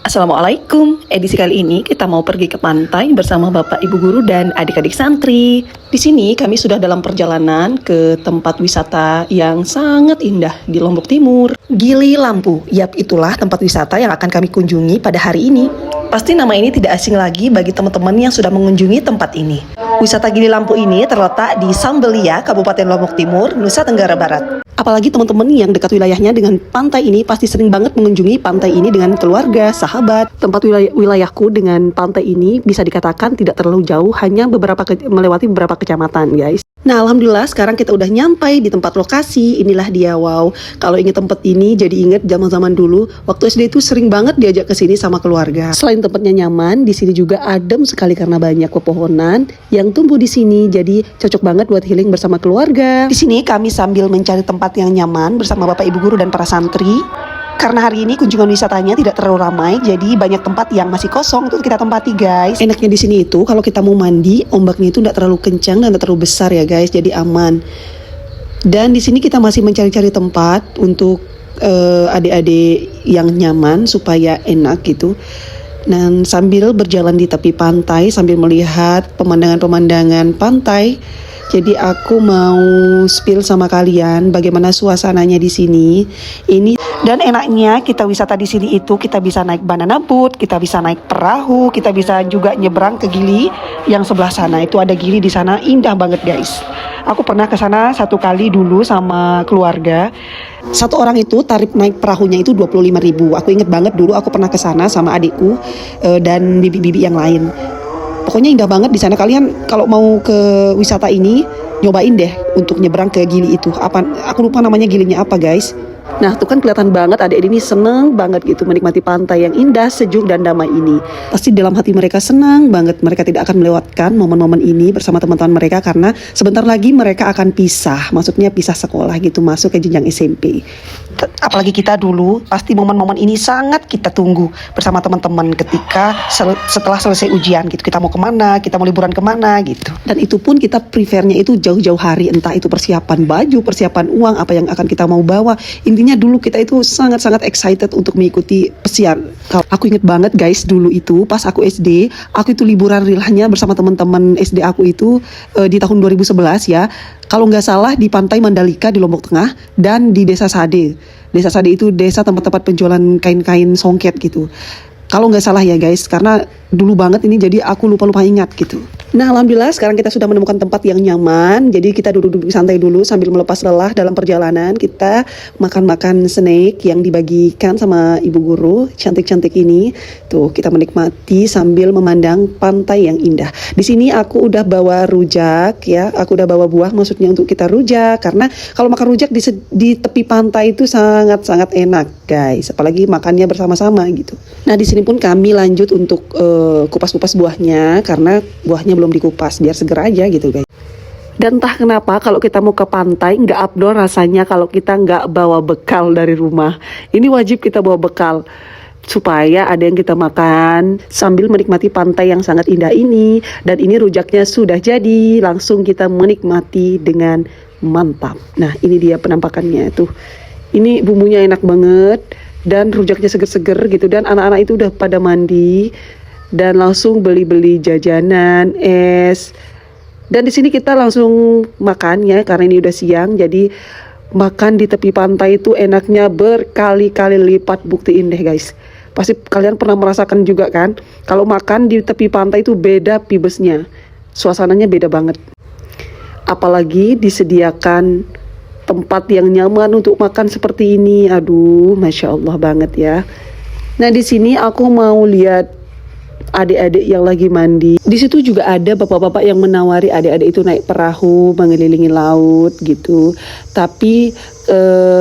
Assalamualaikum. Edisi kali ini kita mau pergi ke pantai bersama Bapak Ibu guru dan adik-adik santri. Di sini kami sudah dalam perjalanan ke tempat wisata yang sangat indah di Lombok Timur, Gili Lampu. Yap, itulah tempat wisata yang akan kami kunjungi pada hari ini. Pasti nama ini tidak asing lagi bagi teman-teman yang sudah mengunjungi tempat ini. Wisata Gili Lampu ini terletak di Sambelia, Kabupaten Lombok Timur, Nusa Tenggara Barat. Apalagi teman-teman yang dekat wilayahnya dengan pantai ini pasti sering banget mengunjungi pantai ini dengan keluarga, sahabat. Tempat wilayahku dengan pantai ini bisa dikatakan tidak terlalu jauh, hanya melewati beberapa kecamatan, guys. Nah, alhamdulillah sekarang kita udah nyampai di tempat lokasi. Inilah dia, wow. Kalau inget tempat ini jadi inget zaman-zaman dulu. Waktu SD itu sering banget diajak ke sini sama keluarga. Selain tempatnya nyaman, di sini juga adem sekali karena banyak pepohonan yang tumbuh di sini. Jadi cocok banget buat healing bersama keluarga. Di sini kami sambil mencari tempat yang nyaman bersama Bapak Ibu guru dan para santri. Karena hari ini kunjungan wisatanya tidak terlalu ramai, jadi banyak tempat yang masih kosong untuk kita tempati, guys. Enaknya di sini itu kalau kita mau mandi, ombaknya itu tidak terlalu kencang dan tidak terlalu besar ya, guys. Jadi aman. Dan di sini kita masih mencari-cari tempat untuk adik-adik yang nyaman supaya enak gitu. Dan sambil berjalan di tepi pantai, sambil melihat pemandangan-pemandangan pantai. Jadi aku mau spill sama kalian bagaimana suasananya di sini. Dan enaknya kita wisata di sini itu kita bisa naik banana boat, kita bisa naik perahu, kita bisa juga nyebrang ke Gili yang sebelah sana. Itu ada Gili di sana, indah banget, guys. Aku pernah ke sana satu kali dulu sama keluarga. Satu orang itu tarif naik perahunya itu 25.000. Aku inget banget dulu aku pernah ke sana sama adikku dan bibi-bibi yang lain. Pokoknya indah banget di sana. Kalian kalau mau ke wisata ini nyobain deh untuk nyebrang ke Gili itu. Aku lupa namanya Gilinya apa, guys. Nah, tuh kan kelihatan banget adik ini seneng banget gitu menikmati pantai yang indah, sejuk dan damai ini. Pasti dalam hati mereka senang banget. Mereka tidak akan melewatkan momen-momen ini bersama teman-teman mereka karena sebentar lagi mereka akan pisah. Maksudnya pisah sekolah gitu, masuk ke jenjang SMP. Apalagi kita dulu, pasti momen-momen ini sangat kita tunggu bersama teman-teman ketika setelah selesai ujian gitu. Kita mau kemana, kita mau liburan kemana gitu. Dan itu pun kita prefernya itu jauh-jauh hari, entah itu persiapan baju, persiapan uang, apa yang akan kita mau bawa. Intinya dulu kita itu sangat-sangat excited untuk mengikuti pesiar. Aku inget banget, guys, dulu itu pas aku SD, aku itu liburan rilahnya bersama teman-teman SD aku itu di tahun 2011 ya. Kalau nggak salah di Pantai Mandalika di Lombok Tengah dan di Desa Sade. Desa Sade itu desa tempat-tempat penjualan kain-kain songket gitu. Kalau nggak salah ya, guys, karena dulu banget ini jadi aku lupa-lupa ingat gitu. Nah, alhamdulillah sekarang kita sudah menemukan tempat yang nyaman. Jadi kita duduk-duduk santai dulu sambil melepas lelah dalam perjalanan. Kita makan-makan snack yang dibagikan sama ibu guru cantik-cantik ini. Tuh, kita menikmati sambil memandang pantai yang indah. Di sini aku udah bawa rujak ya. Aku udah bawa buah maksudnya untuk kita rujak. Karena kalau makan rujak di tepi pantai itu sangat-sangat enak, guys. Apalagi makannya bersama-sama gitu. Nah, di sini pun kami lanjut untuk kupas-kupas buahnya karena buahnya belum dikupas biar seger aja gitu, guys. Dan entah kenapa kalau kita mau ke pantai nggak abdol rasanya kalau kita nggak bawa bekal dari rumah. Ini wajib kita bawa bekal supaya ada yang kita makan sambil menikmati pantai yang sangat indah ini. Dan ini rujaknya sudah jadi, langsung kita menikmati dengan mantap. Nah, ini dia penampakannya tuh. Ini bumbunya enak banget dan rujaknya seger-seger gitu, dan anak-anak itu udah pada mandi dan langsung beli-beli jajanan, es. Dan di sini kita langsung makan ya karena ini udah siang. Jadi makan di tepi pantai itu enaknya berkali-kali lipat, buktiin deh, guys. Pasti kalian pernah merasakan juga kan? Kalau makan di tepi pantai itu beda pibesnya. Suasananya beda banget. Apalagi disediakan tempat yang nyaman untuk makan seperti ini. Aduh, Masya Allah banget ya. Nah, di sini aku mau lihat adik-adik yang lagi mandi. Di situ juga ada bapak-bapak yang menawari adik-adik itu naik perahu mengelilingi laut gitu. Tapi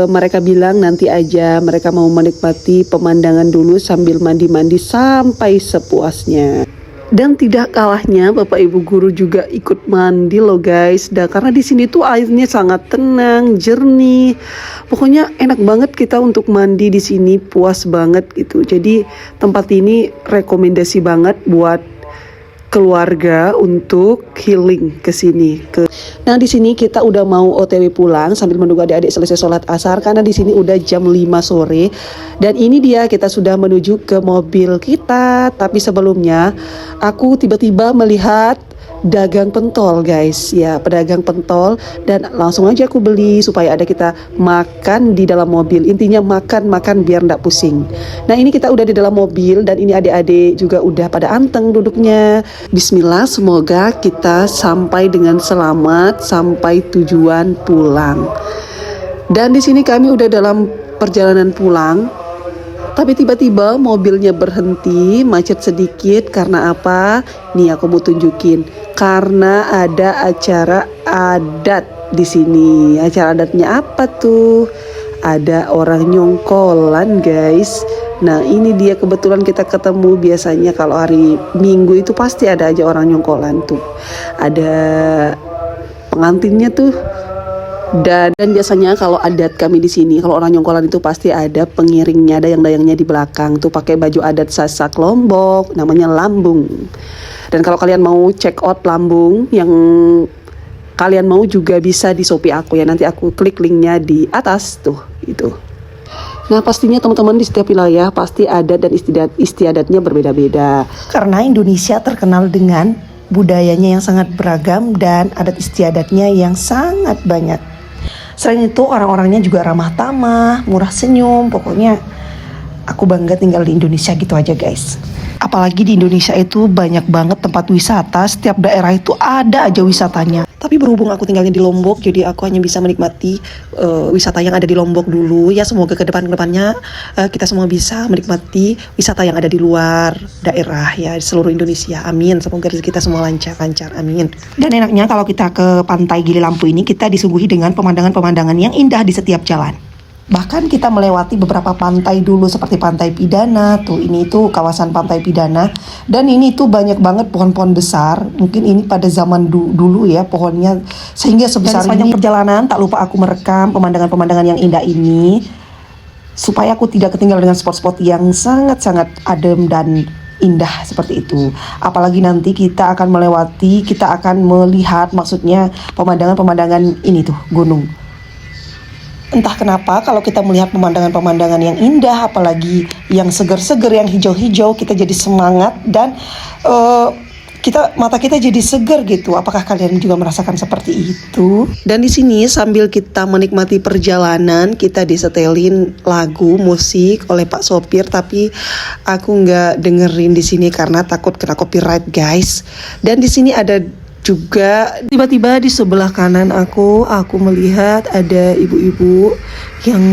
mereka bilang nanti aja, mereka mau menikmati pemandangan dulu sambil mandi-mandi sampai sepuasnya. Dan tidak kalahnya Bapak Ibu guru juga ikut mandi loh, guys. Dan karena di sini tuh airnya sangat tenang, jernih. Pokoknya enak banget kita untuk mandi di sini, puas banget gitu. Jadi tempat ini rekomendasi banget buat keluarga untuk healing ke sini. Nah, di sini kita udah mau OTW pulang sambil menunggu adik-adik selesai sholat asar karena di sini udah jam 5 sore. Dan ini dia kita sudah menuju ke mobil kita. Tapi sebelumnya aku tiba-tiba melihat dagang pentol guys, ya pedagang pentol, dan langsung aja aku beli supaya ada kita makan di dalam mobil. Intinya makan biar ndak pusing. Nah, ini kita udah di dalam mobil dan ini adik-adik juga udah pada anteng duduknya. Bismillah, semoga kita sampai dengan selamat sampai tujuan pulang. Dan di sini kami udah dalam perjalanan pulang. Tapi tiba-tiba mobilnya berhenti, macet sedikit karena apa? Nih aku mau tunjukin. Karena ada acara adat di sini. Acara adatnya apa tuh? Ada orang nyongkolan, guys. Nah, ini dia kebetulan kita ketemu. Biasanya kalau hari Minggu itu pasti ada aja orang nyongkolan tuh. Ada pengantinnya tuh. Dan biasanya kalau adat kami di sini, kalau orang nyongkolan itu pasti ada pengiringnya, ada yang dayangnya di belakang tuh pakai baju adat Sasak Lombok, namanya lambung. Dan kalau kalian mau check out lambung yang kalian mau juga bisa di Shopee aku ya, nanti aku klik linknya di atas tuh itu. Nah, pastinya teman-teman di setiap wilayah pasti adat dan istiadatnya berbeda-beda. Karena Indonesia terkenal dengan budayanya yang sangat beragam dan adat istiadatnya yang sangat banyak. Selain itu orang-orangnya juga ramah tamah, murah senyum, pokoknya aku bangga tinggal di Indonesia gitu aja guys. Apalagi di Indonesia itu banyak banget tempat wisata, setiap daerah itu ada aja wisatanya. Tapi berhubung aku tinggalnya di Lombok, jadi aku hanya bisa menikmati wisata yang ada di Lombok dulu. Ya semoga ke depannya kita semua bisa menikmati wisata yang ada di luar daerah ya, di seluruh Indonesia. Amin. Semoga rezeki kita semua lancar. Amin. Dan enaknya kalau kita ke Pantai Gili Lampu ini, kita disuguhi dengan pemandangan-pemandangan yang indah di setiap jalan. Bahkan kita melewati beberapa pantai dulu seperti Pantai Pidana, tuh ini tuh kawasan Pantai Pidana. Dan ini tuh banyak banget pohon-pohon besar. Mungkin ini pada zaman dulu ya pohonnya sehingga sebesar ini. Sepanjang perjalanan tak lupa aku merekam pemandangan-pemandangan yang indah ini supaya aku tidak ketinggalan dengan spot-spot yang sangat-sangat adem dan indah seperti itu. Apalagi nanti kita akan melihat maksudnya pemandangan-pemandangan ini tuh gunung. Entah kenapa kalau kita melihat pemandangan-pemandangan yang indah, apalagi yang seger-seger, yang hijau-hijau, kita jadi semangat dan mata kita jadi seger gitu. Apakah kalian juga merasakan seperti itu? Dan di sini sambil kita menikmati perjalanan, kita disetelin lagu musik oleh Pak Sopir, tapi aku nggak dengerin di sini karena takut kena copyright guys. Dan di sini ada juga tiba-tiba di sebelah kanan aku melihat ada ibu-ibu yang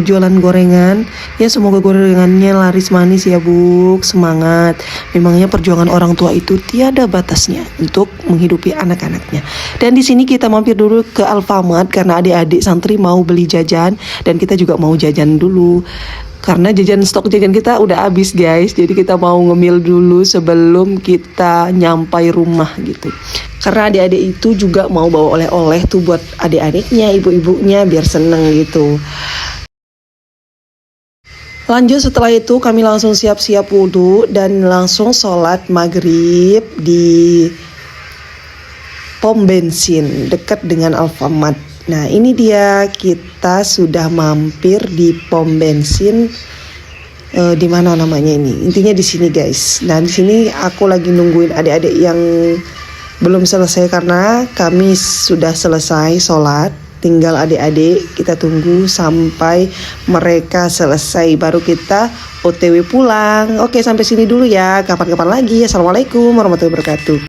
jualan gorengan. Ya semoga gorengannya laris manis ya Bu, semangat. Memangnya perjuangan orang tua itu tiada batasnya untuk menghidupi anak-anaknya. Dan di sini kita mampir dulu ke Alfamart karena adik-adik santri mau beli jajan dan kita juga mau jajan dulu. Karena stok jajan kita udah habis guys, jadi kita mau ngemil dulu sebelum kita nyampai rumah gitu. Karena adik-adik itu juga mau bawa oleh-oleh tuh buat adik-adiknya, ibu-ibunya biar seneng gitu. Lanjut setelah itu kami langsung siap-siap wudhu dan langsung sholat maghrib di pom bensin dekat dengan Alfamart. Nah ini dia, kita sudah mampir di pom bensin di mana namanya ini. Intinya di sini guys. Nah di sini aku lagi nungguin adik-adik yang belum selesai karena kami sudah selesai sholat. Tinggal adik-adik kita tunggu sampai mereka selesai baru kita OTW pulang. Oke sampai sini dulu ya. Kapan-kapan lagi. Assalamualaikum warahmatullahi wabarakatuh.